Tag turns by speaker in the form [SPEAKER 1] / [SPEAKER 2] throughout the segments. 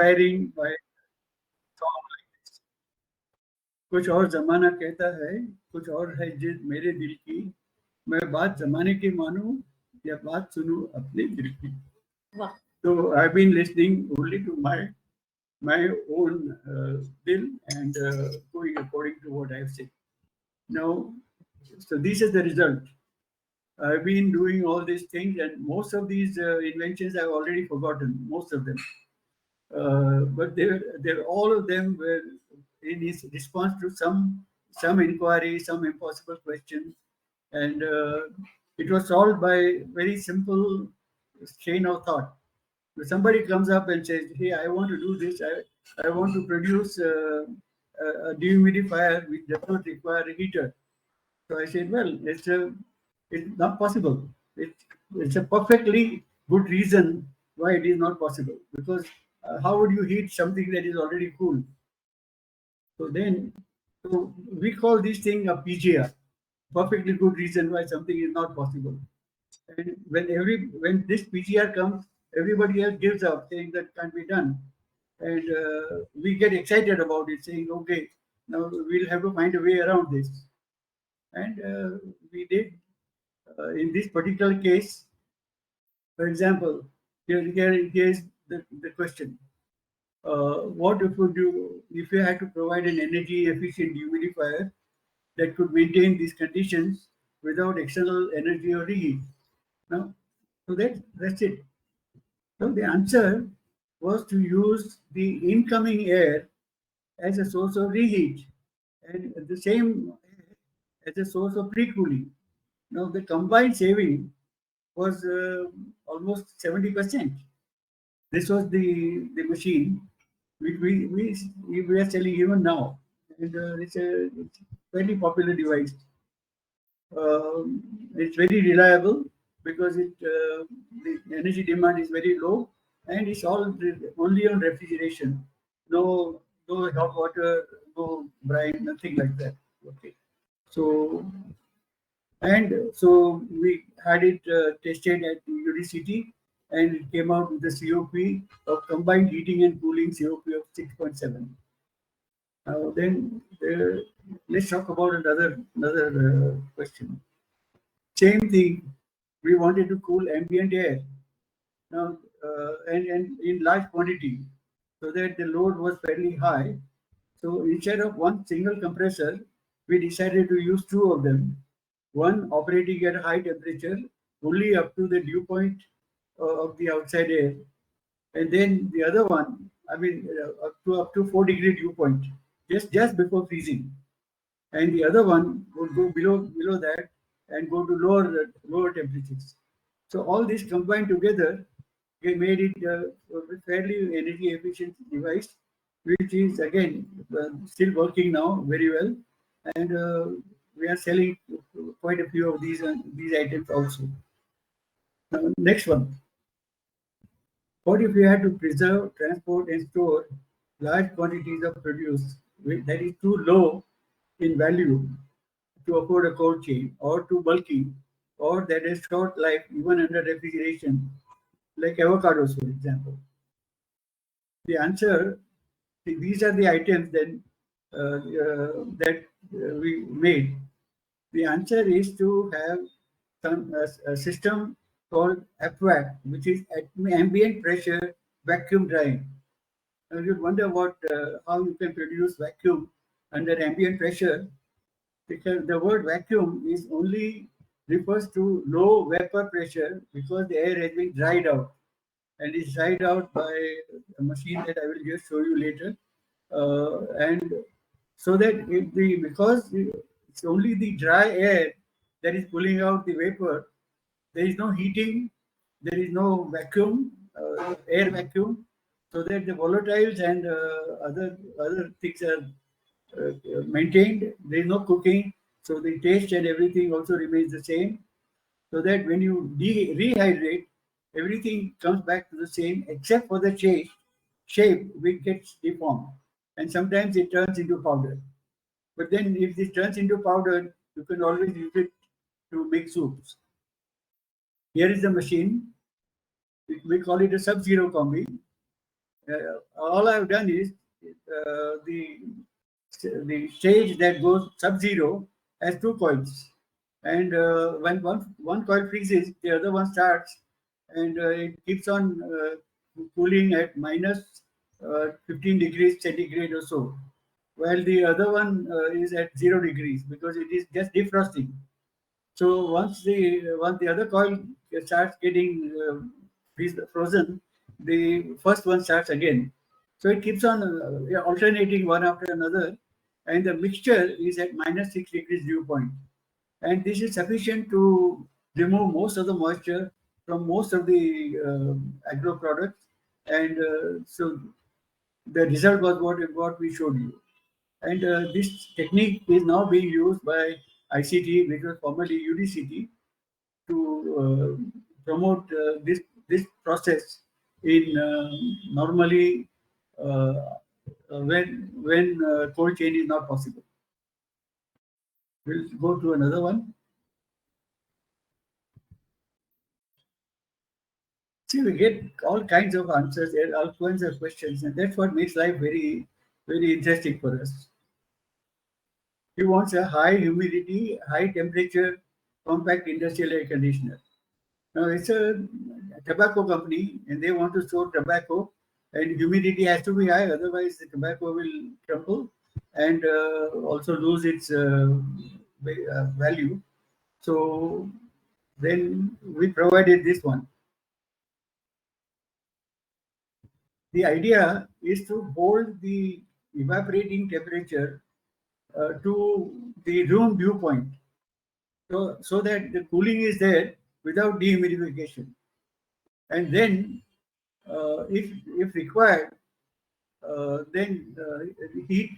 [SPEAKER 1] inspiring by song like this. कुछ और जमाना कहता है, कुछ और है जिद मेरे दिल की, मैं बात जमाने की मानूं या बात सुनूं अपने दिल की.
[SPEAKER 2] Wow.
[SPEAKER 1] So I've been listening only to my own dil and going according to what I've said. Now, so this is the result. I've been doing all these things, and most of these inventions I've already forgotten, most of them. But they're all of them were in his response to some inquiry, some impossible question, and it was solved by very simple chain of thought. If somebody comes up and says, "Hey, I want to do this. I want to produce a dehumidifier which does not require a heater." So I said, "Well, it's not possible. It's a perfectly good reason why it is not possible. Because how would you heat something that is already cool?" So then, so we call this thing a PGR, perfectly good reason why something is not possible. And when this PGR comes, everybody else gives up, saying that can't be done, and we get excited about it, saying, "Okay, now we'll have to find a way around this." And we did. In this particular case, for example, here's the question. What if you had to provide an energy efficient humidifier that could maintain these conditions without external energy or reheat? No? So that's it. So the answer was to use the incoming air as a source of reheat and the same as a source of pre-cooling. Now the combined saving was almost 70%. This was the machine which we are selling even now, and it's a very popular device. It's very reliable because the energy demand is very low, and it's only on refrigeration. No hot water, no brine, nothing like that. Okay. So so we had it tested at UDCT, and it came out with the COP of combined heating and cooling COP of 6.7. Now then, let's talk about another question. Same thing. We wanted to cool ambient air now, and in large quantity, so that the load was fairly high. So instead of one single compressor, we decided to use two of them. One operating at high temperature, only up to the dew point of the outside air, and then the other one, I mean, up to 4 degree dew point, just before freezing, and the other one would go below that and go to lower temperatures. So all this combined together, we made it a fairly energy efficient device, which is again still working now very well, and we are selling quite a few of these items also. Now, next one. What if you had to preserve, transport, and store large quantities of produce that is too low in value to afford a cold chain, or too bulky, or that has short life even under refrigeration, like avocados, for example? The answer, these are the items that we made. The answer is to have a system called APVAC, which is ambient pressure vacuum drying. Now you wonder how you can produce vacuum under ambient pressure, because the word vacuum is only refers to low vapor pressure because the air has been dried out, and it's dried out by a machine that I will just show you later. And so that because it's only the dry air that is pulling out the vapor, there is no heating, there is no vacuum, air vacuum, so that the volatiles and other things are maintained. There is no cooking, so the taste and everything also remains the same. So that when you rehydrate, everything comes back to the same except for the shape which gets deformed, and sometimes it turns into powder. But then if this turns into powder, you can always use it to make soups. Here is the machine. We call it a sub-zero combi. all I've done is the stage that goes sub-zero has two coils, and when one coil freezes, the other one starts, and it keeps on cooling at minus 15 degrees centigrade or so, while the other one is at 0 degrees because it is just defrosting. So once the other coil starts getting frozen, the first one starts again. So it keeps on alternating one after another, and the mixture is at minus 6 degrees dew point, and this is sufficient to remove most of the moisture from most of the agro products, and so the result was what we showed you. And this technique is now being used by ICT, which was formerly UDCT, to promote this process in normally when cold chain is not possible. We'll go to another one. See, we get all kinds of answers, there are all kinds of questions, and that's what makes life very, very interesting for us. He wants a high humidity, high temperature, compact industrial air conditioner. Now it's a tobacco company and they want to store tobacco, and humidity has to be high, otherwise the tobacco will crumble and also lose its value. So then we provided this one. The idea is to hold the evaporating temperature to the room dew point, so that the cooling is there without dehumidification. And then, if required, then heat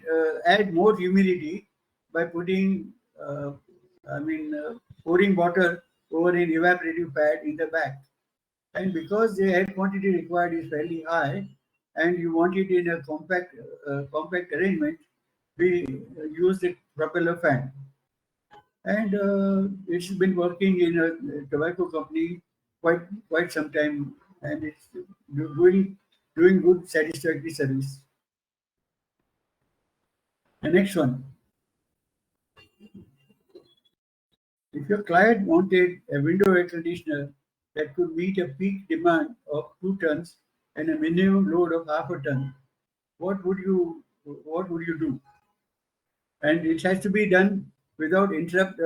[SPEAKER 1] add more humidity by putting, pouring water over an evaporative pad in the back. And because the air quantity required is fairly high, and you want it in a compact arrangement, we use the propeller fan. And it's been working in a tobacco company quite some time, and it's doing good satisfactory service. The next one, if your client wanted a window air conditioner that could meet a peak demand of 2 tons and a minimum load of half a ton, what would you do? And it has to be done without interrupting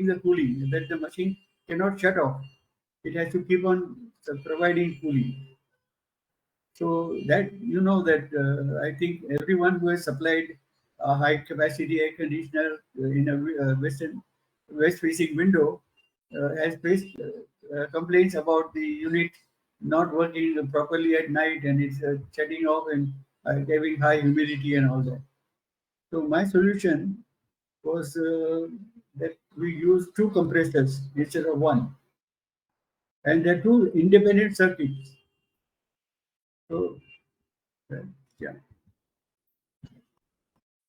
[SPEAKER 1] the cooling, that the machine cannot shut off. It has to keep on providing cooling. So that that I think everyone who has supplied a high capacity air conditioner in a west facing window has faced complaints about the unit not working properly at night, and it's shutting off and having high humidity and all that. So my solution was that we use two compressors instead of one, and they're two independent circuits. So uh, yeah,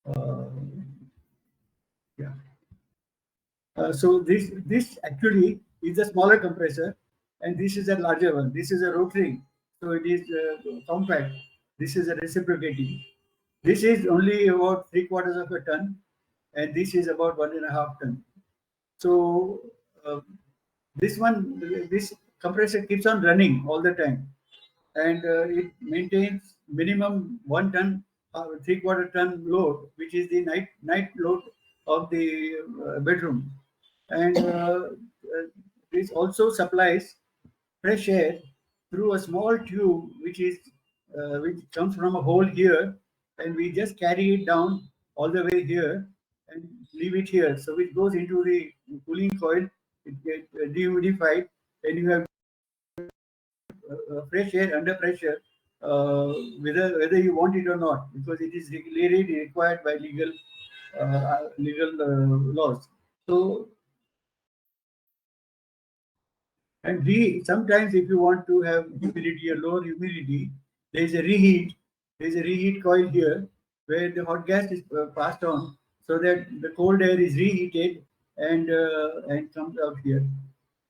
[SPEAKER 1] uh, yeah. So this actually is a smaller compressor, and this is a larger one. This is a rotary, so it is compact. This is a reciprocating. This is only about 3/4 of a ton, and this is about 1.5 ton. So this compressor keeps on running all the time, and it maintains minimum 1 ton, 3/4 ton load, which is the night load of the bedroom, and this also supplies fresh air through a small tube, which comes from a hole here, and we just carry it down all the way here and leave it here. So it goes into the cooling coil, it gets dehumidified, and you have fresh air under pressure, whether you want it or not, because it is really required by legal laws. So, and sometimes if you want to have humidity or lower humidity, there is a reheat. There is a reheat coil here where the hot gas is passed on, so that the cold air is reheated and comes out here.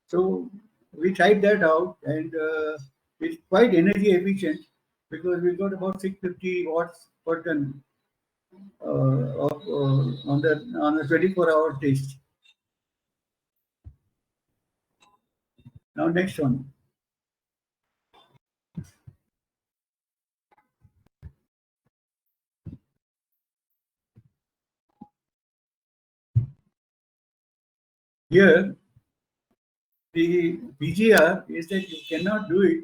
[SPEAKER 1] So we tried that out, and It's quite energy efficient because we got about 650 watts per ton on the 24-hour test. Now next one. Here the BGR is that you cannot do it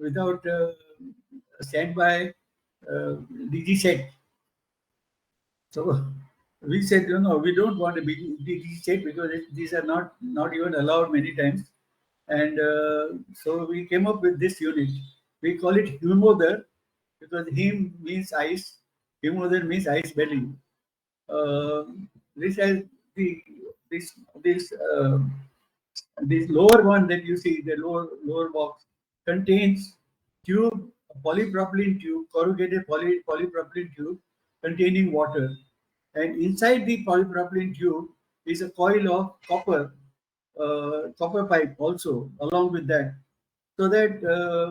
[SPEAKER 1] without a standby DG set. So we said, no, we don't want a DG set because these are not even allowed many times. And so we came up with this unit. We call it humother because him means ice, humother means ice belly. Uh, this has the this this lower one that you see, the lower box, contains tube, polypropylene tube, corrugated polypropylene tube containing water. And inside the polypropylene tube is a coil of copper pipe also along with that. So that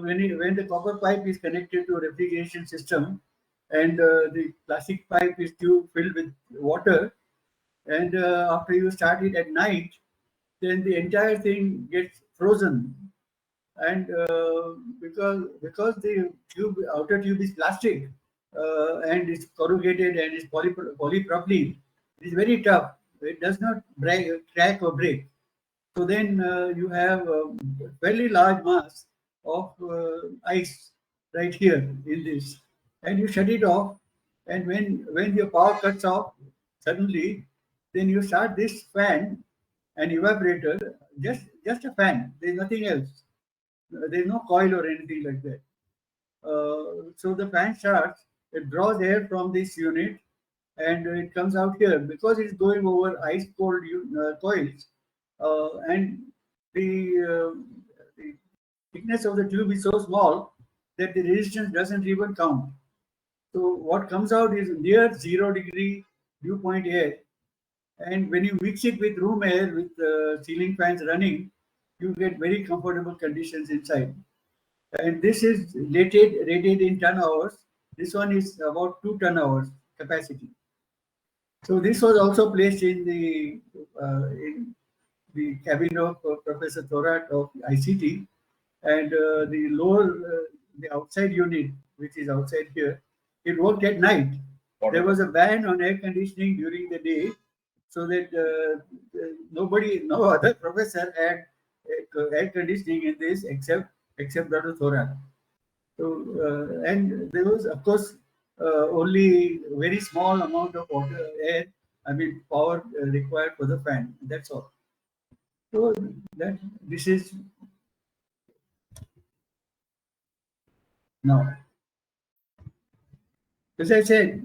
[SPEAKER 1] when the copper pipe is connected to a refrigeration system and the plastic pipe is tube filled with water, and after you start it at night, then the entire thing gets frozen. And because the outer tube is plastic and it's corrugated and it's polypropylene, it is very tough. It does not crack or break. So then you have a fairly large mass of ice right here in this, and you shut it off. And when your power cuts off suddenly, then you start this fan, an evaporator, just a fan. There's nothing else. There's no coil or anything like that. So the fan starts. It draws air from this unit, and it comes out here because it's going over ice cold coils, and the thickness of the tube is so small that the resistance doesn't even count. So what comes out is near 0 degree dew point air, and when you mix it with room air with ceiling fans running, you get very comfortable conditions inside. And this is rated in ton hours. This one is about 2 ton hours capacity. So this was also placed in the cabin of Professor Thorat of ICT, and the outside unit, which is outside here, it worked at night. There was a ban on air conditioning during the day, so that no other professor had air conditioning in this except Dr. Thorat. So, and there was, of course, only very small amount of water, air, I mean, power required for the fan. That's all. So that this is now. As I said,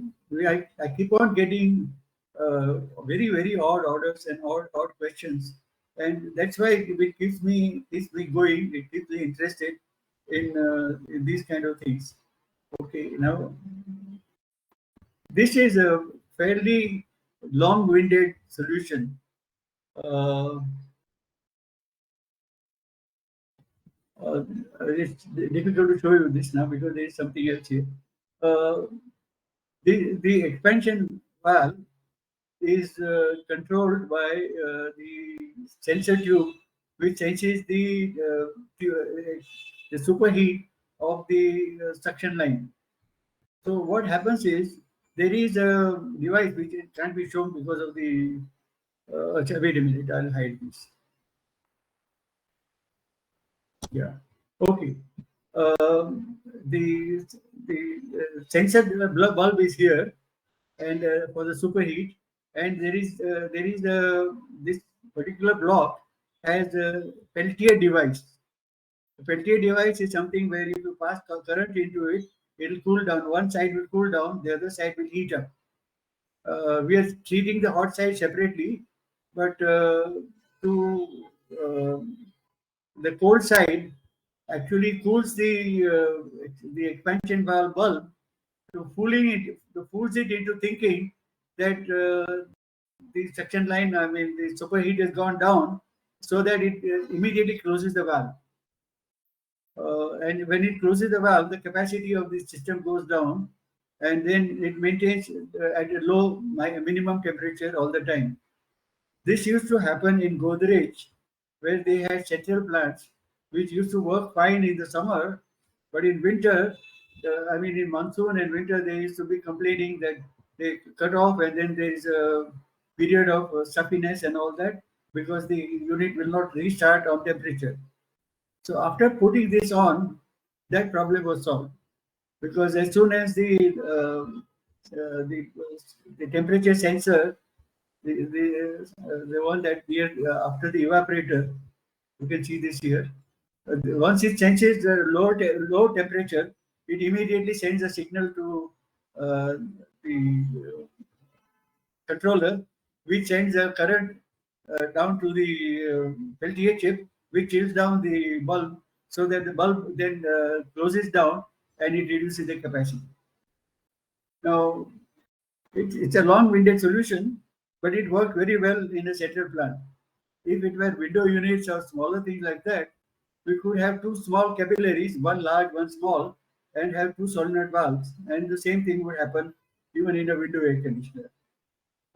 [SPEAKER 1] I keep on getting very odd orders and odd questions, and that's why it keeps me going. It keeps me interested in these kind of things. Okay, now this is a fairly long-winded solution. Uh, uh, it's difficult to show you this now because there is something else here. Uh, the expansion valve is controlled by the sensor tube, which senses the superheat of the suction line. So what happens is there is a device which it can't be shown because of the. Wait a minute, I'll hide this. Yeah. Okay. The sensor bulb is here, and for the superheat, and there is this particular block has a Peltier device. The Peltier device is something where if you pass current into it, it will cool down. One side will cool down, the other side will heat up. We are treating the hot side separately, but to the cold side actually cools the expansion valve bulb to fools it into thinking that the suction line, I mean, the superheat has gone down, so that it immediately closes the valve. and when it closes the valve, the capacity of the system goes down, and then it maintains at a low minimum temperature all the time. This used to happen in Godrej, where they had central plants which used to work fine in the summer, but in winter, I mean in monsoon and winter, they used to be complaining that they cut off, and then there is a period of stuffiness and all that, because the unit will not restart on temperature. So after putting this on, that problem was solved, because as soon as the temperature sensor, the one that near after the evaporator, you can see this here. Once it senses the low temperature, it immediately sends a signal to the controller, which sends a current down to the Peltier chip, which chills down the bulb, so that the bulb then closes down and it reduces the capacity. Now, it's a long-winded solution, but it worked very well in a central plant. If it were window units or smaller things like that, we could have two small capillaries, one large, one small, and have two solenoid valves. And the same thing would happen even in a window air conditioner.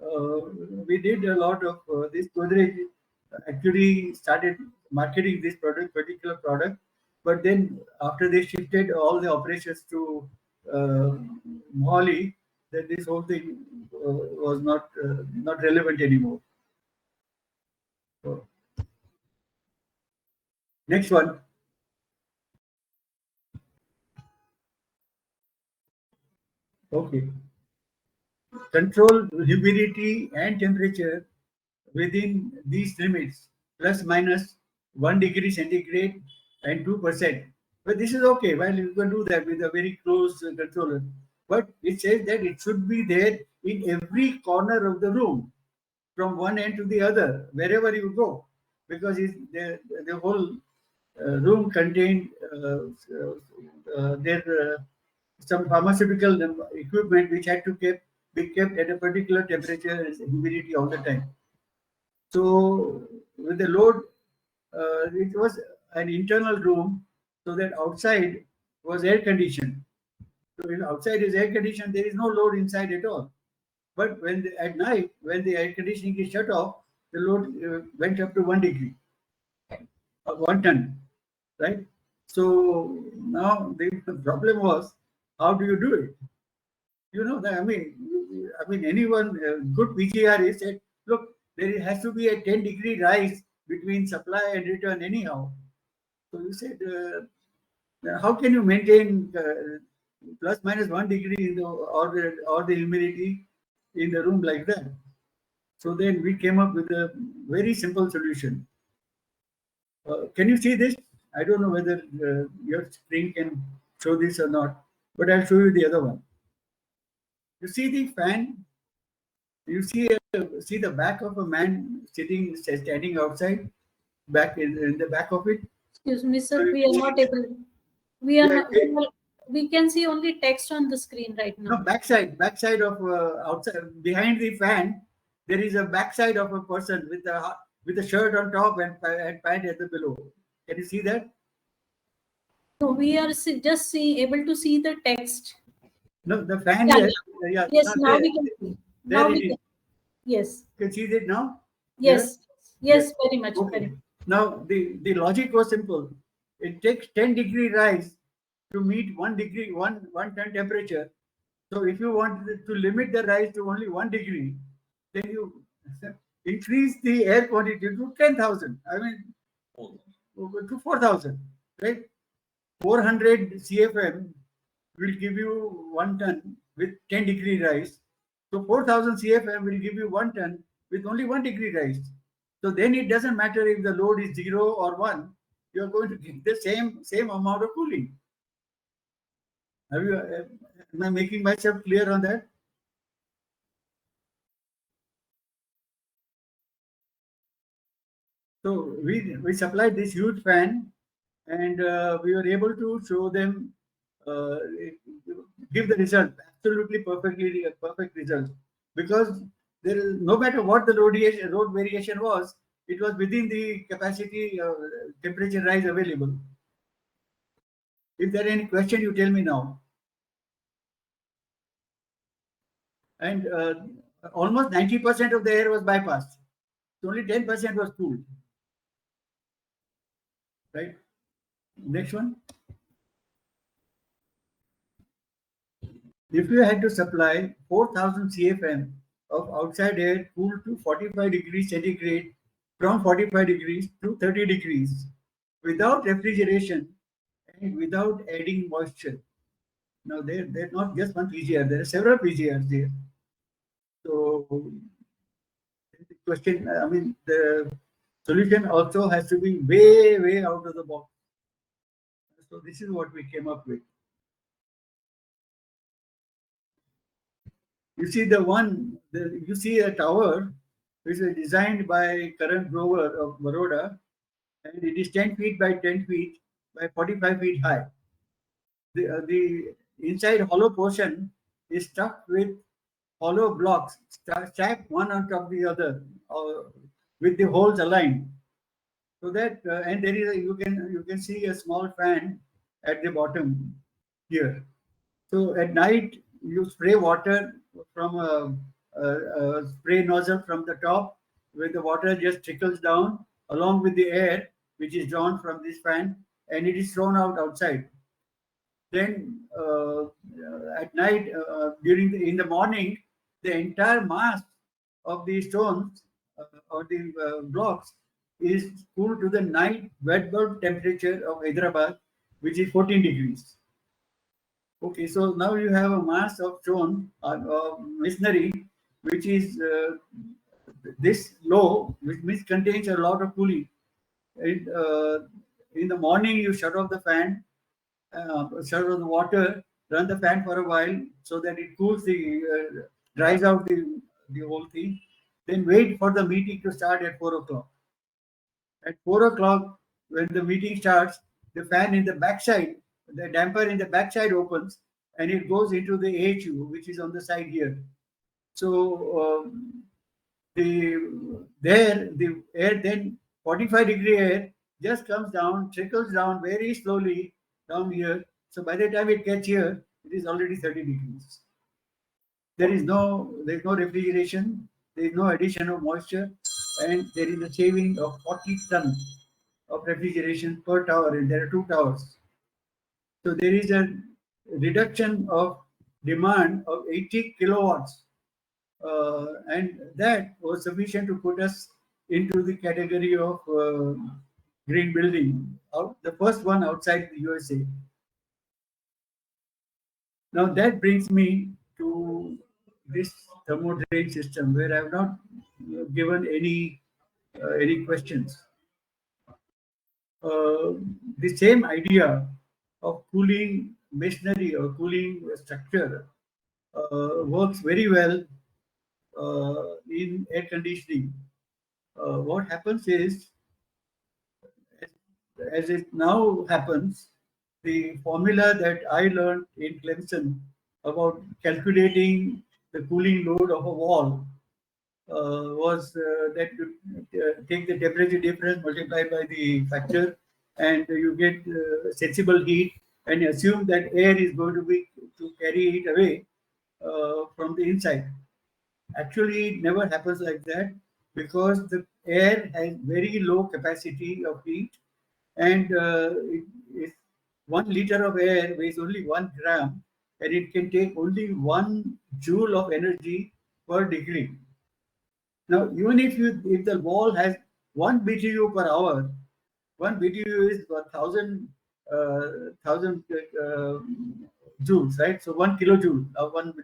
[SPEAKER 1] uh, we did a lot of this. Godrej actually started marketing this particular product, but then after they shifted all the operations to uh, Mohali, then this whole thing was not relevant anymore. So, next one. Okay. Control humidity and temperature within these limits, plus minus 1 degree centigrade and 2%. But this is okay. Well, you can do that with a very close controller. But it says that it should be there in every corner of the room, from one end to the other, wherever you go, because the whole room contained there some pharmaceutical equipment which had to be kept at a particular temperature and humidity all the time. So with the load, it was an internal room, so that outside was air conditioned. So when outside is air conditioned, there is no load inside at all. But at night, when the air conditioning is shut off, the load went up to 1 degree, 1 ton, right? So now the problem was, how do you do it? Anyone good PGR is said, look, there has to be a 10-degree rise between supply and return anyhow. So you said, how can you maintain plus minus 1 degree or the humidity in the room like that? So then we came up with a very simple solution. Can you see this? I don't know whether your screen can show this or not, but I'll show you the other one. You see the fan? You see the back of a man standing outside, back in the back of it.
[SPEAKER 2] Excuse me, sir. We are not able. We are not. We can see only text on the screen right now.
[SPEAKER 1] No, backside of outside behind the fan, there is a backside of a person with a shirt on top and pant at the below. Can you see that?
[SPEAKER 2] So we are just able to see the text.
[SPEAKER 1] No, the fan.
[SPEAKER 2] Yeah,
[SPEAKER 1] Yes,
[SPEAKER 2] yes. Now we can see. Now we can. Yes.
[SPEAKER 1] You can see it now.
[SPEAKER 2] Yes. Yes. Very much.
[SPEAKER 1] Okay.
[SPEAKER 2] Very much.
[SPEAKER 1] Now the logic was simple. It takes 10-degree rise to meet 1 degree, one ton temperature. So if you want to limit the rise to only 1 degree, then you increase the air quantity to 10,000. I mean, to 4,000, right? 400 CFM will give you 1 ton with 10-degree rise. So 4,000 CFM will give you 1 ton with only 1 degree rise. So then it doesn't matter if the load is 0 or 1, you are going to get the same amount of cooling. Am I making myself clear on that? So we supplied this huge fan, and we were able to show them, give the result, absolutely perfect result, because there is, no matter what the load variation was, it was within the capacity temperature rise available. If there are any question, you tell me now. And almost 90% of the air was bypassed. So only 10% was cooled. Right? Next one. If you had to supply 4,000 CFM of outside air cooled to 45 degrees centigrade from 45 degrees to 30 degrees without refrigeration and without adding moisture. Now, they're not just one PGR, there are several PGRs there. So, the question, I mean, the solution also has to be way, way out of the box. So, this is what we came up with. You see you see a tower which is designed by Karan Grover of Baroda, and it is 10 feet by 10 feet by 45 feet high. The inside hollow portion is stuffed with hollow blocks stacked one on top of the other, with the holes aligned. So that and there is you can see a small fan at the bottom here. So at night, you spray water from a spray nozzle from the top, where the water just trickles down along with the air, which is drawn from this fan, and it is thrown out outside. Then at night, in the morning, the entire mass of the stones or the blocks is cooled to the night wet bulb temperature of Hyderabad, which is 14 degrees. Okay, so now you have a mass of stone or masonry which is this low, which means contains a lot of cooling. And, in the morning, you shut off the fan, shut off the water, run the fan for a while so that it cools dries out the whole thing. Then wait for the meeting to start at 4 o'clock. At 4 o'clock, when the meeting starts, the fan in the backside, the damper in the backside opens and it goes into the AHU, which is on the side here. So the air then 45-degree air just comes down, trickles down very slowly down here. So by the time it gets here, it is already 30 degrees. There's no refrigeration, there is no addition of moisture, and there is a saving of 40 tons of refrigeration per tower, and there are two towers. So there is a reduction of demand of 80 kilowatts, and that was sufficient to put us into the category of green building, the first one outside the USA. Now that brings me to this thermo drain system, where I have not given any questions. The same idea of cooling masonry or cooling structure works very well in air conditioning. What happens is, as it now happens, the formula that I learned in Clemson about calculating the cooling load of a wall was that you take the temperature difference multiplied by the factor, and you get sensible heat, and assume that air is going to be to carry it away from the inside. Actually, it never happens like that, because the air has very low capacity of heat, and 1 liter of air weighs only 1 gram, and it can take only 1 joule of energy per degree. Now, even if the wall has 1 BTU per hour, 1 BTU is 1,000 joules, right? So 1 kilojoule of one.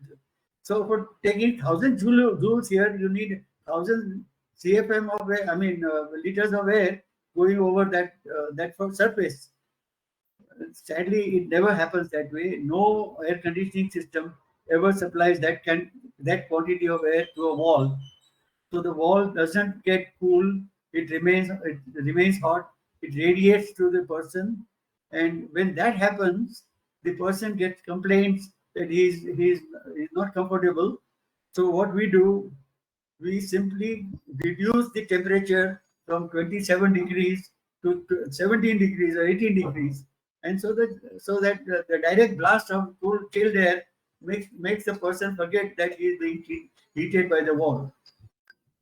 [SPEAKER 1] So for taking 1,000 joules here, you need 1,000 CFM of air, I mean liters of air going over that surface. Sadly, it never happens that way. No air conditioning system ever supplies that quantity of air to a wall. So the wall doesn't get cool. It remains hot. It radiates to the person, and when that happens, the person gets complaints that he's not comfortable. So what we do, we simply reduce the temperature from 27 degrees to 17 degrees or 18 degrees, and so that the direct blast of cool chilled air makes the person forget that he is being heated by the wall.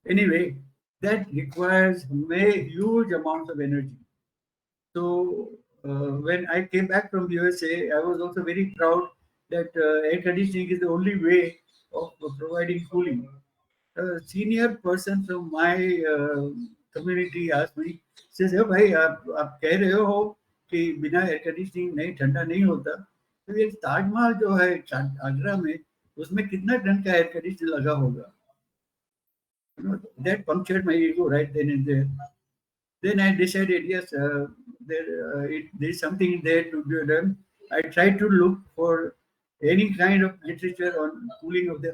[SPEAKER 1] Anyway, that requires huge amounts of energy. So when I came back from USA, I was also very proud that air conditioning is the only way of providing cooling. A senior person from my community asked me, says, "Oh भाई आप कह रहे हो कि बिना air conditioning नहीं ठंडा नहीं होता, तो ये ताजमहल जो है आगरा में उसमें कितना टन का एयर कंडीशनर लगा होगा?" That punctured my ego right then and there. Then I decided, yes, there's something there to be done. I tried to look for any kind of literature on cooling of the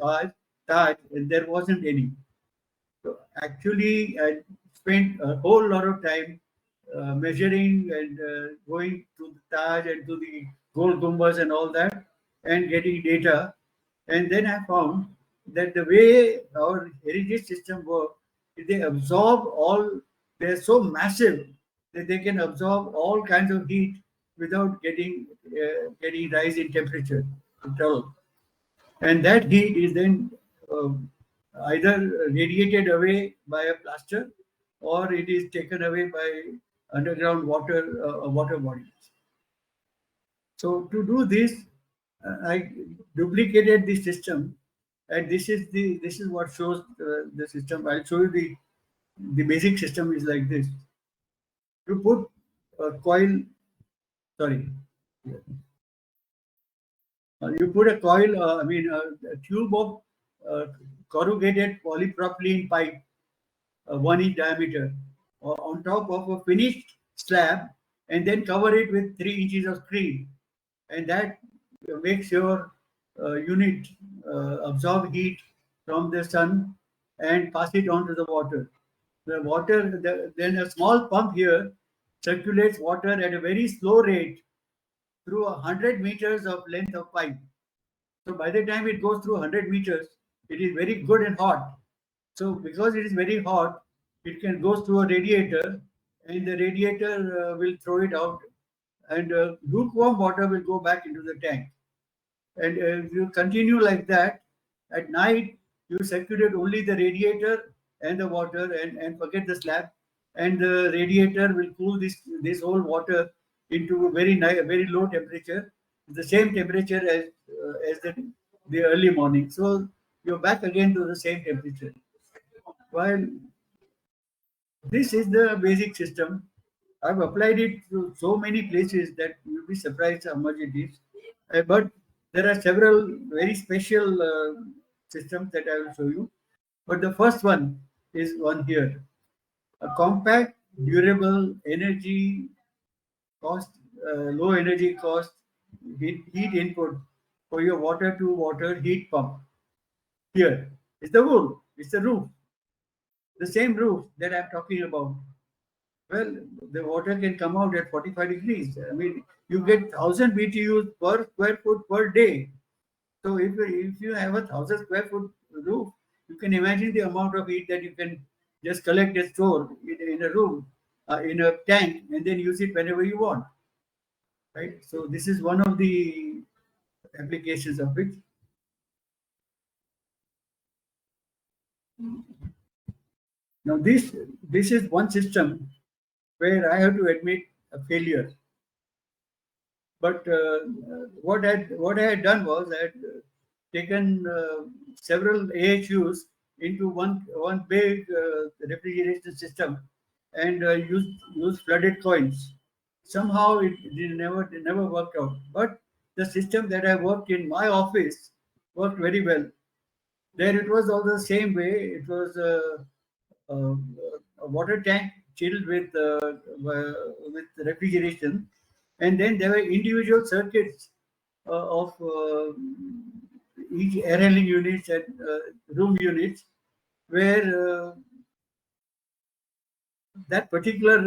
[SPEAKER 1] Taj, and there wasn't any. So actually, I spent a whole lot of time measuring and going to the Taj and to the Gold Gumbas and all that, and getting data. And then I found that the way our heritage system works, they absorb all. They're so massive that they can absorb all kinds of heat without getting rise in temperature at all. And that heat is then either radiated away by a plaster or it is taken away by underground water bodies. So to do this, I duplicated the system, and this is what shows the system. I'll show you the basic system is like this. You put a coil. Sorry, you put a coil. A tube of corrugated polypropylene pipe, 1 inch diameter, on top of a finished slab, and then cover it with 3 inches of screen, and that makes your unit absorb heat from the sun and pass it on to the water. Then a small pump here circulates water at a very slow rate through 100 meters of length of pipe. So by the time it goes through 100 meters, it is very good and hot. So because it is very hot, it can go through a radiator, and the radiator will throw it out, and lukewarm water will go back into the tank. And if you continue like that, at night you circulate only the radiator and the water, and forget the slab, and the radiator will cool this whole water into a very low temperature, the same temperature as the early morning. So you're back again to the same temperature. While this is the basic system, I've applied it to so many places that you'll be surprised how much it is. But there are several very special systems that I will show you. But the first one is one here: a compact, durable, cost, low energy cost heat input for your water to water heat pump. Here is the wood, it's the roof, the same roof that I'm talking about. Well, the water can come out at 45 degrees. I mean, you get 1,000 BTUs per square foot per day. So if you have 1,000 square foot roof, you can imagine the amount of heat that you can just collect and store in a room, in a tank, and then use it whenever you want. Right. So this is one of the applications of it. Now this is one system where I have to admit a failure. But what I had done was I had taken several AHUs into one big refrigeration system, and used flooded coins. Somehow it never worked out. But the system that I worked in my office worked very well. There it was all the same way. It was uh, a water tank chilled with refrigeration, and then there were individual circuits of each air handling units and room units where that particular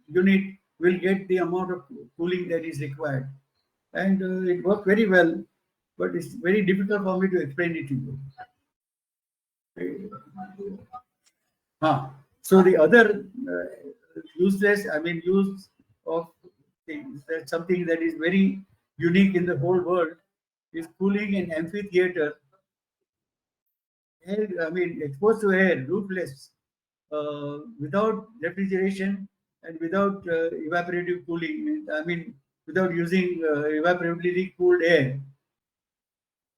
[SPEAKER 1] unit will get the amount of cooling that is required, and it worked very well. But it's very difficult for me to explain it to you. So the other use of things, that something that is very unique in the whole world is cooling an amphitheater, air, I mean, exposed to air, roofless, without refrigeration and without evaporative cooling. I mean, without using evaporatively cooled air.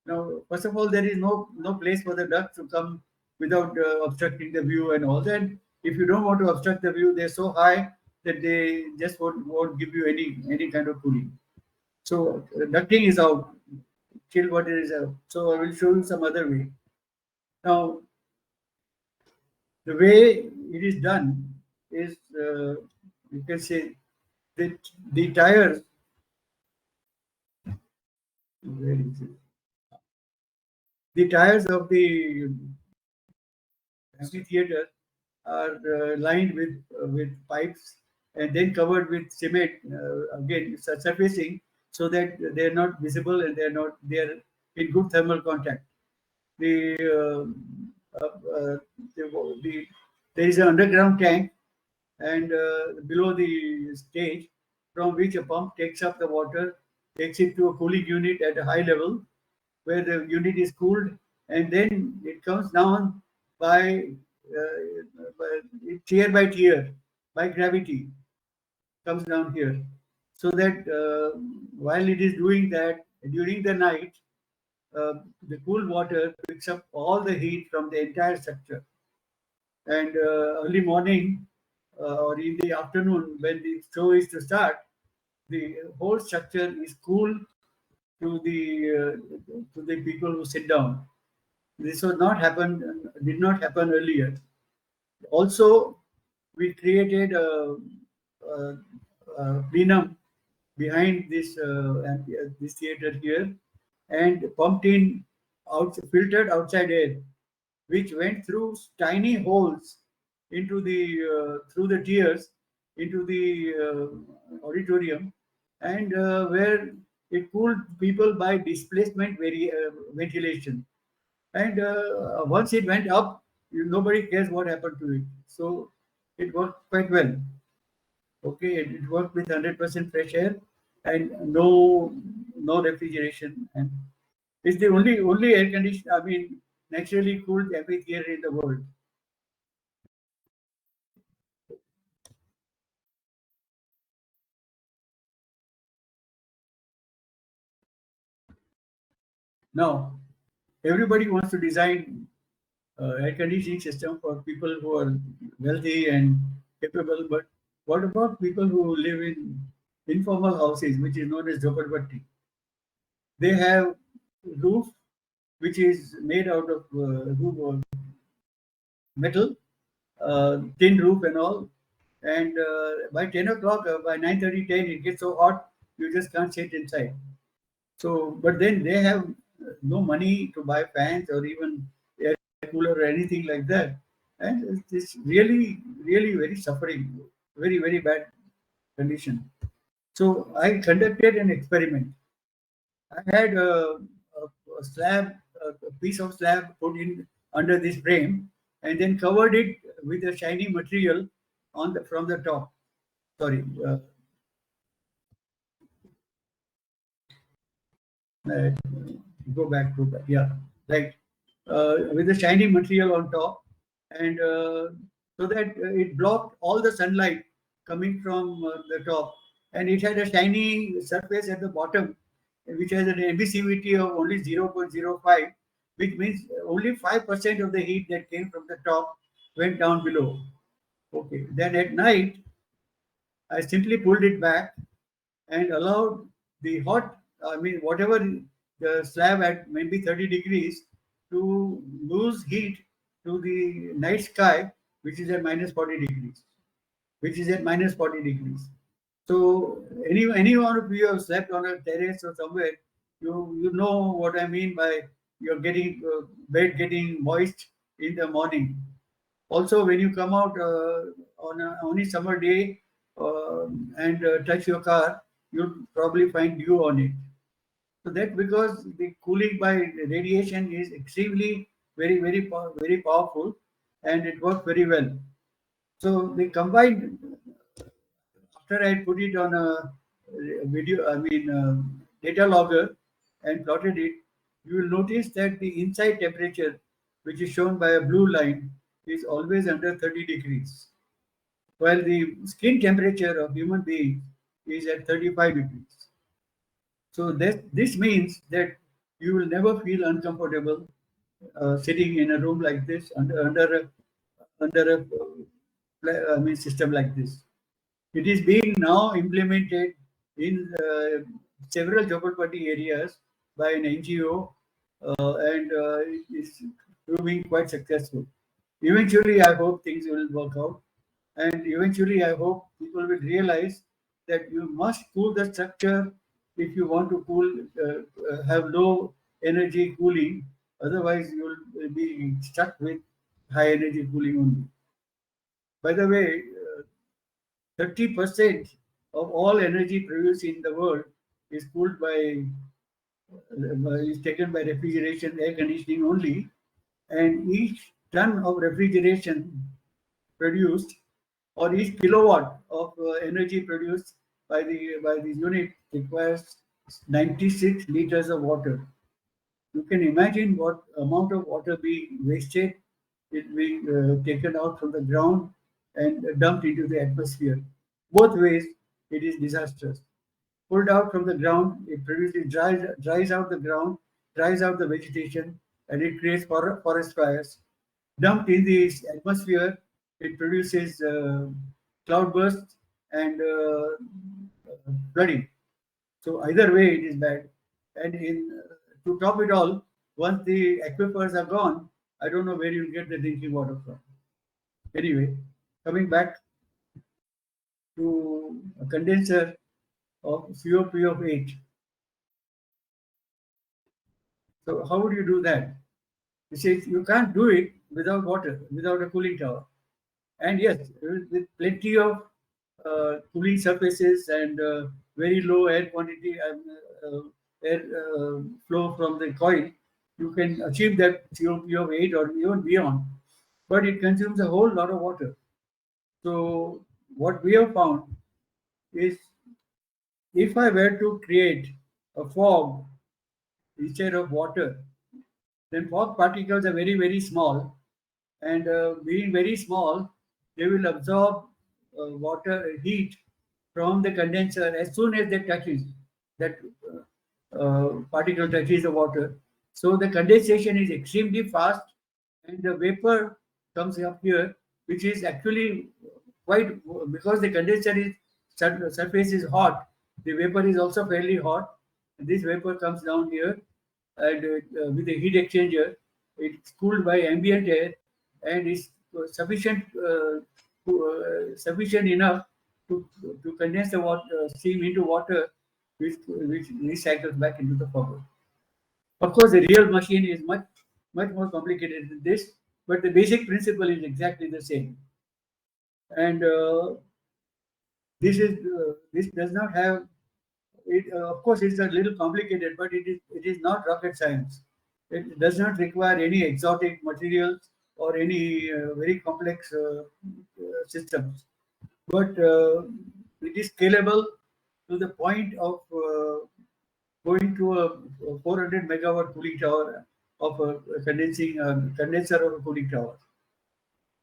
[SPEAKER 1] Now, first of all, there is no place for the ducks to come without obstructing the view and all that. If you don't want to obstruct the view, they're so high that they just won't give you any kind of cooling. So ducting is out, chill water is out. So I will show you some other way. Now, the way it is done is, you can say, that the tires, where is it? The tires of the amphitheater are lined with pipes and then covered with cement, again surfacing, so that they are not visible and they are in good thermal contact. The, the there is an underground tank, and below the stage, from which a pump takes up the water, takes it to a cooling unit at a high level, where the unit is cooled, and then it comes down by, tier by tier, by gravity, comes down here. So that while it is doing that, during the night, the cool water picks up all the heat from the entire structure. And early morning or in the afternoon, when the show is to start, the whole structure is cool to the people who sit down. This did not happen earlier. Also, we created a, a plenum behind this theater here, and pumped in filtered outside air, which went through tiny holes into the through the tiers into the auditorium, and where it cooled people by displacement ventilation. And once it went up, nobody cares what happened to it. So it worked quite well. Okay, it worked with 100% fresh air and no refrigeration, and it's the only air conditioned, I mean, naturally cooled amphitheater in the world. Now, everybody wants to design air conditioning system for people who are wealthy and capable, but what about people who live in informal houses, which is known as jhoppadpatti? They have roof which is made out of roof or metal, tin roof and all. And by 10 o'clock, by 9:30, 10, it gets so hot, you just can't sit inside. So, but then they have no money to buy fans or even air cooler or anything like that. And it's really, really very suffering, very, very bad condition. So I conducted an experiment. I had a slab, a piece of slab put in under this frame, and then covered it with a shiny material from the top. Sorry, uh, go back. Yeah, right. With the shiny material on top, and so that it blocked all the sunlight coming from the top, and it had a shiny surface at the bottom, which has an emissivity of only 0.05, which means only 5% of the heat that came from the top went down below. Okay. Then at night, I simply pulled it back and allowed the hot, I mean, whatever the slab at maybe 30 degrees, to lose heat to the night sky, which is at minus 40 degrees, which is at minus 40 degrees. So any one of you have slept on a terrace or somewhere, you know what I mean by you're getting bed getting moist in the morning. Also, when you come out on a summer day and touch your car, you'll probably find dew on it. So that because the cooling by radiation is extremely very powerful, and it works very well. So they combined, after I put it on video, data logger and plotted it, you will notice that the inside temperature, which is shown by a blue line, is always under 30 degrees, while the skin temperature of human beings is at 35 degrees. So this means that you will never feel uncomfortable sitting in a room like this under a system like this. It is being now implemented in several Jhopalpatti areas by an NGO, and it is proving quite successful. Eventually, I hope things will work out, and eventually, I hope people will realize that you must cool the structure if you want to have low energy cooling. Otherwise, you will be stuck with high energy cooling only. By the way, 30% of all energy produced in the world is cooled is taken by refrigeration, air conditioning only, and each ton of refrigeration produced, or each kilowatt of energy produced by the unit requires 96 liters of water. You can imagine what amount of water being wasted, it being taken out from the ground and dumped into the atmosphere. Both ways, it is disastrous. Pulled out from the ground, it dries out the ground, dries out the vegetation, and it creates forest fires. Dumped in the atmosphere, it produces cloudbursts and flooding. So either way, it is bad. And to top it all, once the aquifers are gone, I don't know where you'll get the drinking water from. Anyway, coming back to a condenser of COP of 8. So how would you do that? You say you can't do it without water, without a cooling tower. And yes, with plenty of cooling surfaces and very low air quantity and air flow from the coil, you can achieve that COP of 8 or even beyond. But it consumes a whole lot of water. So what we have found is, if I were to create a fog instead of water, then fog particles are very, very small, and being very small, they will absorb water heat from the condenser as soon as they touches that particle touches the water. So the condensation is extremely fast, and the vapor comes up here, which is actually quite, because the condenser is surface is hot. The vapor is also fairly hot. And this vapor comes down here, and with a heat exchanger, it's cooled by ambient air, and is sufficient enough to condense the water, steam into water, which recycles back into the fog. Of course, the real machine is much more complicated than this, but the basic principle is exactly the same. And this does not have it. Of course, it's a little complicated, but it is not rocket science. It does not require any exotic materials or any very complex systems, but it is scalable to the point of going to a 400 megawatt cooling tower of a condenser of a cooling tower.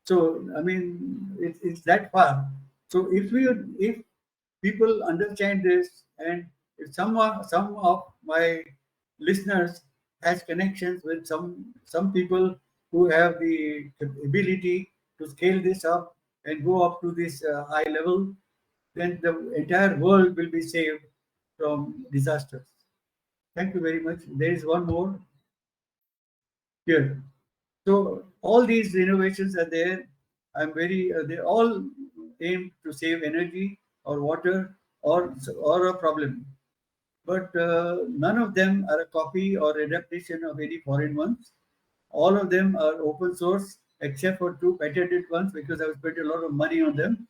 [SPEAKER 1] So I mean, it's that far. So if people understand this, and if some of my listeners has connections with some people who have the ability to scale this up and go up to this high level, then the entire world will be saved from disasters. Thank you very much. There is one more here. So all these innovations are there. They all aim to save energy or water or a problem. But none of them are a copy or adaptation of any foreign ones. All of them are open source, except for two patented ones, because I've spent a lot of money on them.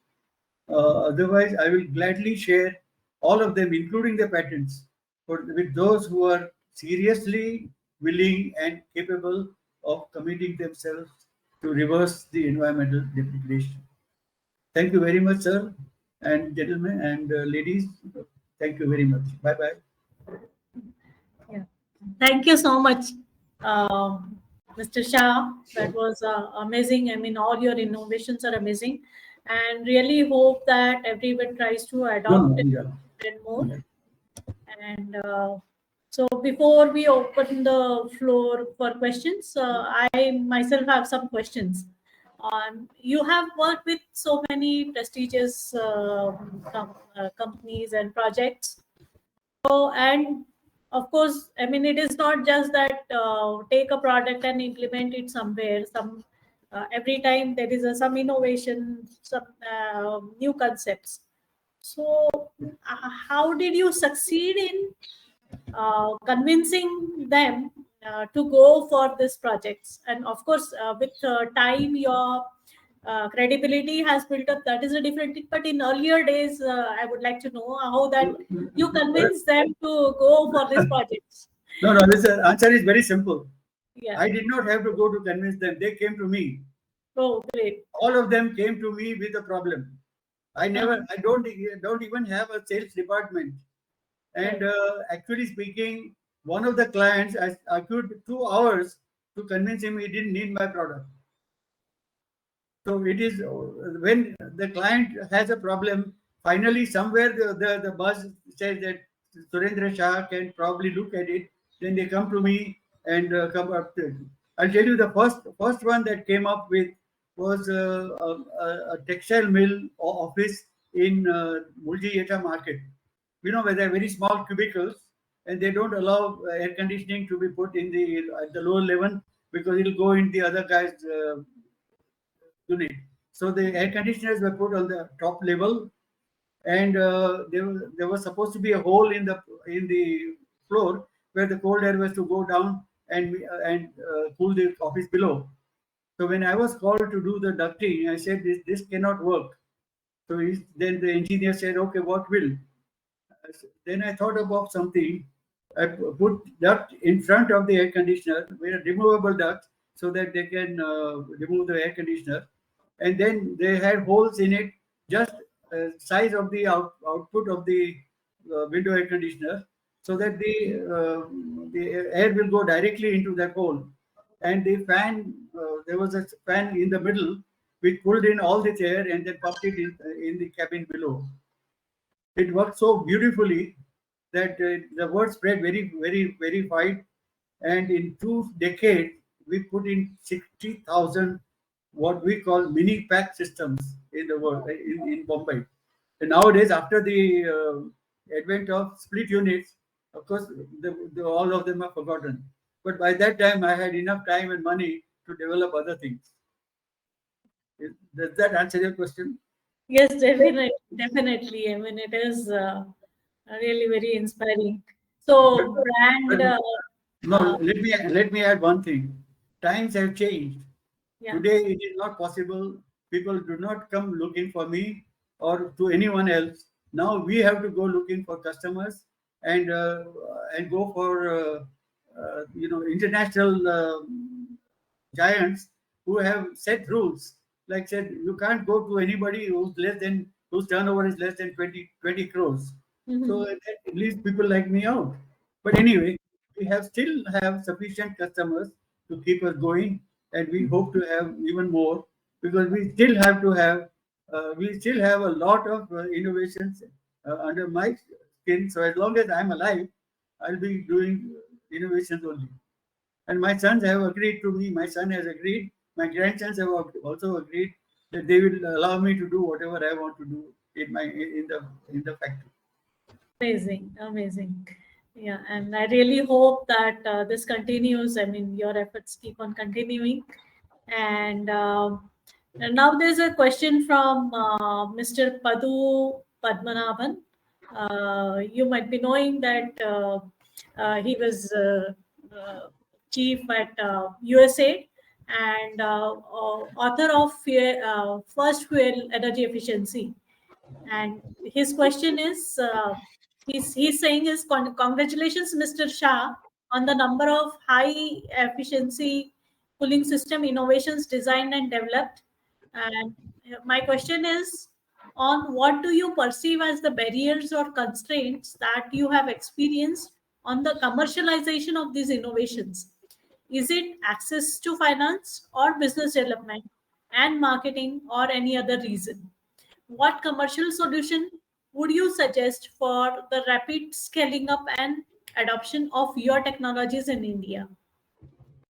[SPEAKER 1] Otherwise, I will gladly share all of them, including the patents, with those who are seriously willing and capable of committing themselves to reverse the environmental degradation. Thank you very much, sir, and gentlemen, and ladies. Thank you very much. Bye bye.
[SPEAKER 2] Yeah. Thank you so much, Mr. Shah. That was amazing. I mean, all your innovations are amazing, and really hope that everyone tries to
[SPEAKER 1] No, no,
[SPEAKER 2] adopt it
[SPEAKER 1] yeah.
[SPEAKER 2] and more.
[SPEAKER 1] Yeah.
[SPEAKER 2] And so, before we open the floor for questions, I myself have some questions. You have worked with so many prestigious companies and projects. So, and of course, I mean, it is not just that take a product and implement it somewhere. Some every time there is some innovation, some new concepts. So, how did you succeed in convincing them to go for these projects? And of course, with time, your credibility has built up. That is a different thing. But in earlier days, I would like to know how that you convince them to go for these projects.
[SPEAKER 1] No, no, this answer is very simple.
[SPEAKER 2] Yeah.
[SPEAKER 1] I did not have to go to convince them. They came to me.
[SPEAKER 2] Oh, great.
[SPEAKER 1] All of them came to me with a problem.
[SPEAKER 2] Uh-huh.
[SPEAKER 1] I don't even have a sales department. And
[SPEAKER 2] Right.
[SPEAKER 1] actually speaking, one of the clients, I took 2 hours to convince him he didn't need my product. So it is when the client has a problem, finally somewhere the boss says that Surendra Shah can probably look at it. Then they come to me and come up to it. I'll tell you the first one that came up with was a textile mill office in Mulji Yeta market. You know, where they're very small cubicles and they don't allow air conditioning to be put in the at the lower level because it'll go in the other guy's unit. So the air conditioners were put on the top level, and there was supposed to be a hole in the floor where the cold air was to go down and cool the office below. So when I was called to do the ducting, I said this cannot work. So then the engineer said, okay, what will? Then I thought about something. I put duct in front of the air conditioner with a removable duct so that they can remove the air conditioner. And then they had holes in it, just size of the output of the window air conditioner, so that the air will go directly into that hole. And the fan, there was a fan in the middle which pulled in all this air and then pumped it in the cabin below. It worked so beautifully that the word spread very wide. And in 2 decades, we put in 60,000 what we call mini pack systems in the world in Bombay. And nowadays, after the advent of split units, of course, all of them are forgotten. But by that time, I had enough time and money to develop other things. Does that answer your question?
[SPEAKER 2] Yes, definitely, definitely. I mean, it is really very inspiring.
[SPEAKER 1] But,
[SPEAKER 2] So, brand,
[SPEAKER 1] but no,
[SPEAKER 2] uh,
[SPEAKER 1] let me add one thing. Times have changed.
[SPEAKER 2] yeah.
[SPEAKER 1] Today it is not possible. People do not come looking for me or to anyone else. Now we have to go looking for customers and go for international giants who have set rules. Like said, you can't go to anybody whose turnover is less than 20 crores. So
[SPEAKER 2] Mhm.
[SPEAKER 1] that leaves people like me out. But anyway, we have still have sufficient customers to keep us going, and we hope to have even more because we still have a lot of innovations under my skin. So as long as I'm alive, I'll be doing innovations only. And my sons have agreed to me. My son has agreed. My grandsons have also agreed that they will allow me to do whatever I want to do in the factory.
[SPEAKER 2] Amazing, amazing. Yeah, and I really hope that this continues. I mean, your efforts keep on continuing. And now there's a question from Mr. Padu Padmanabhan. You might be knowing that he was chief at USA and author of First Fuel Energy Efficiency. And his question is, he's saying is congratulations, Mr. Shah, on the number of high efficiency cooling system innovations designed and developed. And my question is, on what do you perceive as the barriers or constraints that you have experienced on the commercialization of these innovations. Is it access to finance or business development and marketing or any other reason? What commercial solution would you suggest for the rapid scaling up and adoption of your technologies in India?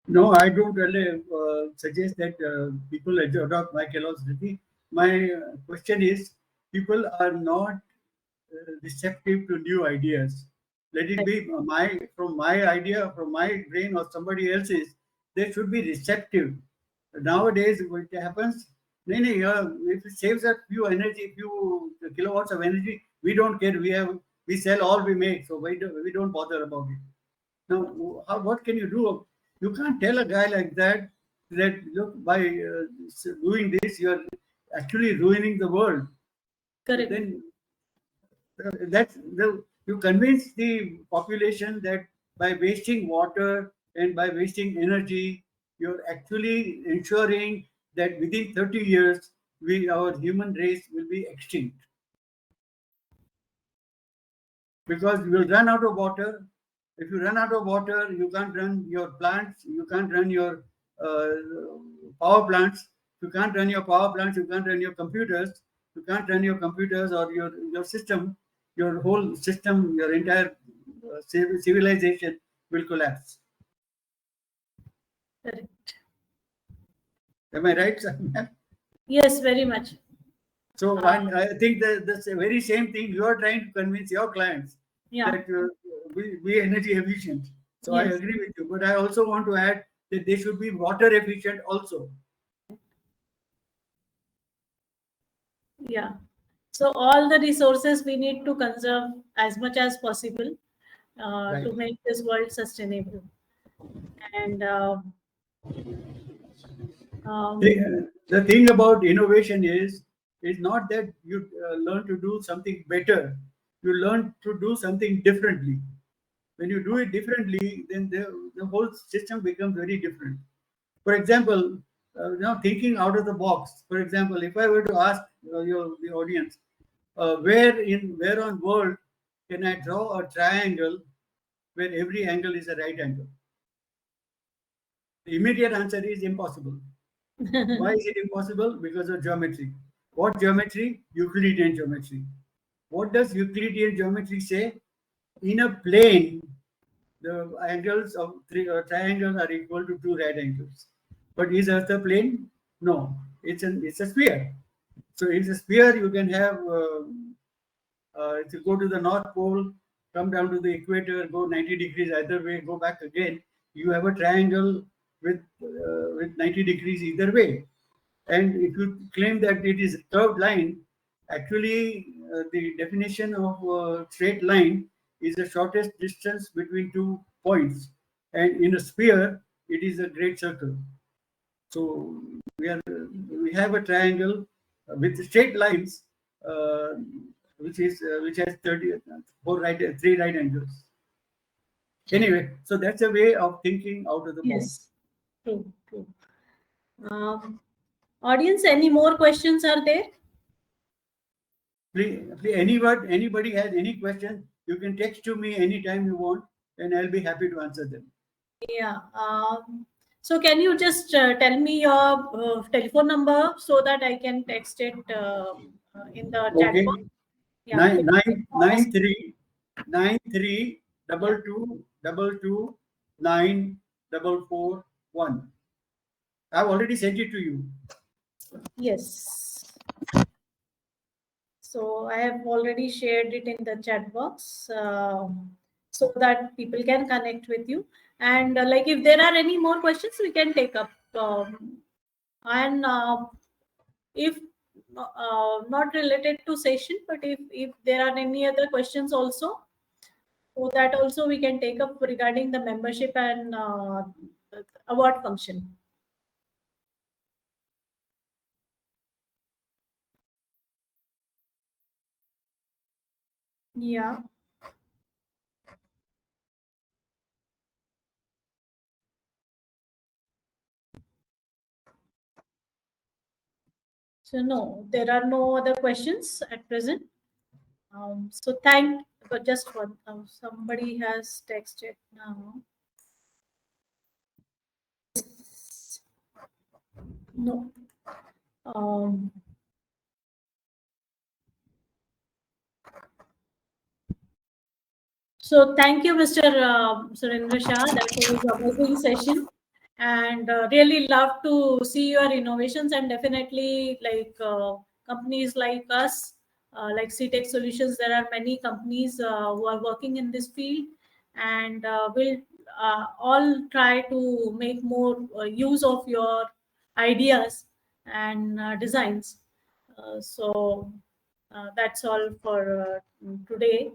[SPEAKER 1] No, I don't really suggest that people adopt my philosophy. My question is, people are not receptive to new ideas. Let it be my idea, from my brain or somebody else's. They should be receptive. Nowadays, what happens? No, no, if it saves a few energy, few kilowatts of energy, we don't care. We sell all we make, so we don't bother about it. Now, what can you do? You can't tell a guy like that that look, by doing this, you're actually ruining the world.
[SPEAKER 2] Correct.
[SPEAKER 1] Then you convince the population that by wasting water and by wasting energy, you're actually ensuring that within 30 years, our human race will be extinct because you will run out of water. If you run out of water, you can't run your plants, you can't run your uh, power plants. You can't run your power plants, you can't run your computers, you can't run your computers or your system, your whole system, your entire civilization will collapse.
[SPEAKER 2] Correct.
[SPEAKER 1] Am I right, Samir?
[SPEAKER 2] Yes, very much.
[SPEAKER 1] So,
[SPEAKER 2] Uh,
[SPEAKER 1] and I think that that's the very same thing you are trying to convince your clients
[SPEAKER 2] yeah.
[SPEAKER 1] that we energy efficient. So I
[SPEAKER 2] Yes.
[SPEAKER 1] agree with you, but I also want to add that they should be water efficient also.
[SPEAKER 2] Yeah. So all the resources we need to conserve as much as possible
[SPEAKER 1] Right.
[SPEAKER 2] to make this world sustainable. And um,
[SPEAKER 1] The thing about innovation is not that you learn to do something better. You learn to do something differently. When you do it differently, then the whole system becomes very different. For example, now thinking out of the box. For example, if I were to ask the audience, where on world can I draw a triangle where every angle is a right angle? The immediate answer is impossible. Why is it impossible? Because of geometry. What geometry? Euclidean geometry. What does Euclidean geometry say? In a plane, the angles of three triangles are equal to two right angles. But is Earth a plane? No, it's a sphere. So it's a sphere. You can have if you go to the North Pole, come down to the equator, go 90 degrees either way, go back again. You have a triangle with 90 degrees either way. And if you claim that it is a curved line, actually the definition of a straight line is the shortest distance between two points. And in a sphere, it is a great circle. So we have a triangle with straight lines, uh, which has 30 four right three right angles. Anyway, so that's a way of thinking out of the box.
[SPEAKER 2] yes, true, true. Audience, any more questions are there?
[SPEAKER 1] Please, anybody has any question, you can text to me anytime you want, and I'll be happy to answer them.
[SPEAKER 2] Yeah. So can you just tell me your telephone number so that I can text it in the chat box?
[SPEAKER 1] Okay,
[SPEAKER 2] Yeah.
[SPEAKER 1] nine
[SPEAKER 2] If you
[SPEAKER 1] nine
[SPEAKER 2] can
[SPEAKER 1] nine three nine three
[SPEAKER 2] yeah.
[SPEAKER 1] double two 944 1. I've already sent it to you.
[SPEAKER 2] Yes. So I have already shared it in the chat box so that people can connect with you. And like if there are any more questions, we can take up. And if not related to session, but if there are any other questions also, so that also we can take up regarding the membership and award function. Yeah. So no, there are no other questions at present. So but just one. Somebody has texted now. No. So thank you, Mr. Surendra Shah. That was an amazing session, and really love to see your innovations, and definitely like companies like us, like CTech Solutions. There are many companies who are working in this field, and we'll all try to make more use of your ideas and designs. That's all for today,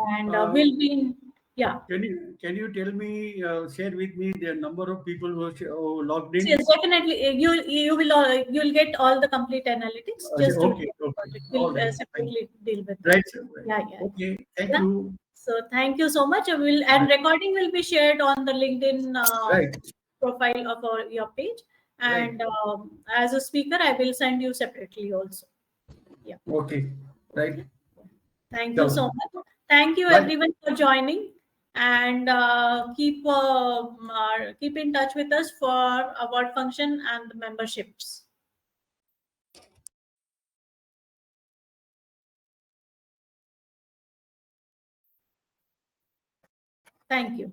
[SPEAKER 2] and we'll be in, yeah.
[SPEAKER 1] Can you tell me, share with me the number of people who logged in?
[SPEAKER 2] Yes, definitely. You'll get all the complete analytics. Just don't
[SPEAKER 1] Okay,
[SPEAKER 2] worry
[SPEAKER 1] okay,
[SPEAKER 2] about it.
[SPEAKER 1] all
[SPEAKER 2] We'll
[SPEAKER 1] right, fine.
[SPEAKER 2] separately deal with that.
[SPEAKER 1] Right, sir. Right.
[SPEAKER 2] Yeah, yeah,
[SPEAKER 1] Okay, thank
[SPEAKER 2] yeah.
[SPEAKER 1] you.
[SPEAKER 2] So thank you so much. And
[SPEAKER 1] Right,
[SPEAKER 2] recording will be shared on the LinkedIn
[SPEAKER 1] right,
[SPEAKER 2] profile of your page.
[SPEAKER 1] right.
[SPEAKER 2] And as a speaker, I will send you separately also. Yeah.
[SPEAKER 1] Okay, right.
[SPEAKER 2] Okay. Thank you so
[SPEAKER 1] So,
[SPEAKER 2] much. Thank you
[SPEAKER 1] bye.
[SPEAKER 2] everyone for joining, and keep in touch with us for award function and the memberships. Thank you.